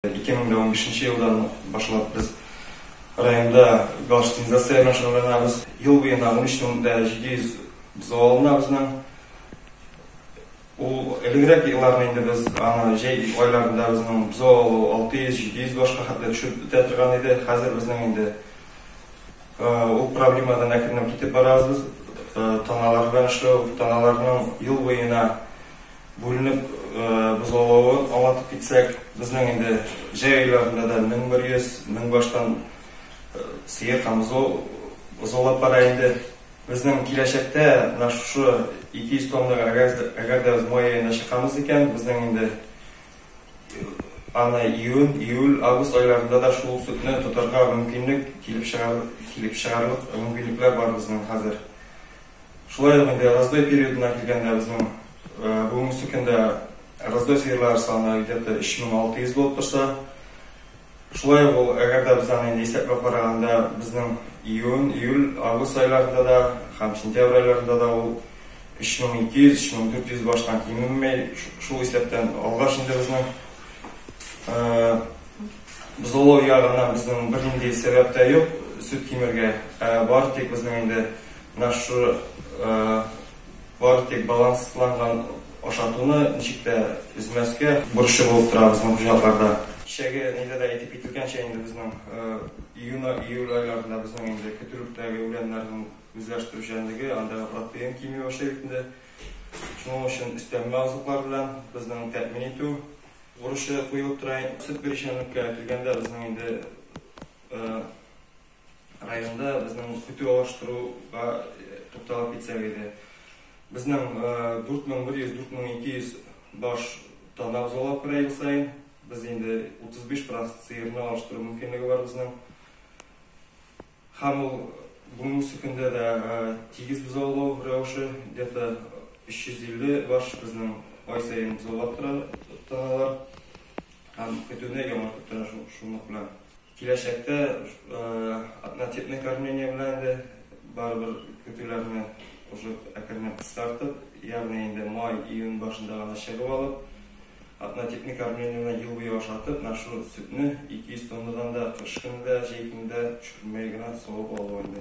2015 yıldan başlap biz rayonda галштинизация машиналарыбыз. Ел буена 13,700 зоалынабызның. Ул элегрәк елларны инде biz җәй айларында безнең зоал 600-700 башка хәтле төшеп үтә торган иде. Хәзер безнең инде ул проблемадан әкренләп китеп барабыз. Таналар белән эшләү, таналарның ел буена бүленеп бозолуын аңлатып китсәк, безнең инде җәй айларында да 1100-1000 баштан сыер һәм бозолап бара инде. Безнең киләчәктә шушы 200 тоннага әгәр дә без май аена чыкканбыз икән, безнең инде июль, август айларында да шул сөтне тотарга мөмкинлек килеп чыгарлык мөмкинлекләр бар безнең хәзер. Шулай ук инде раздой периодына килгәндә безнең бүгенге көндә раздой сыерлар саны где-то 3600 булып торса, шулай ук әгәр дә без аны исәпләп караганда безнең июль, август айларында да һәм сентябрь айларында да ул 3200-3400 баштан кимемәй, шул исәптән алгач инде безнең бозолу ягыннан безнең бернинди сәбәп тә юк сөт кимергә. Бар тик безнең инде нашу бар тик балансланган ашатуны ничек тә үзмәскә бурычы булып тора безнең хуҗалыкларда. Кичәге нидә дә әйтеп кителгәнчә инде безнең июль айларында безнең инде көтүлектәге үләннәрнең үзләштерүчәнлеге, анда протеин кими башлый инде. Шуның өчен өстәмә азыклар белән безнең тәэмин итү бурычы куелып тора. Сөт бирүчәнлеккә килгәндә безнең инде районда безнең көтү алыштыруга тукталып китсәк иде. Безнең 4100-4200 баш тонна бозолап кера ел сайын. Biz инде 35% сыерны алыштыру мөмкинлеге бар безнең. Һәм ул бүгенге көндә дә тигез бозолу рәвеше где-то 350 баш безнең ай сайын бозолап тора таналар. Һәм көтүне яңартып тора шуның белән. Киләчәктә однотипный кормление белән дә барыбер көтүләрне уже әкренләп кыскартып, ягъни инде май-июнь башында гына чыгып алып, однотипный кормление ел буе ашатып, нашу сөтне 200 тоннадан да кыш көндә, җәй көндә төшермәй генә савып алу инде.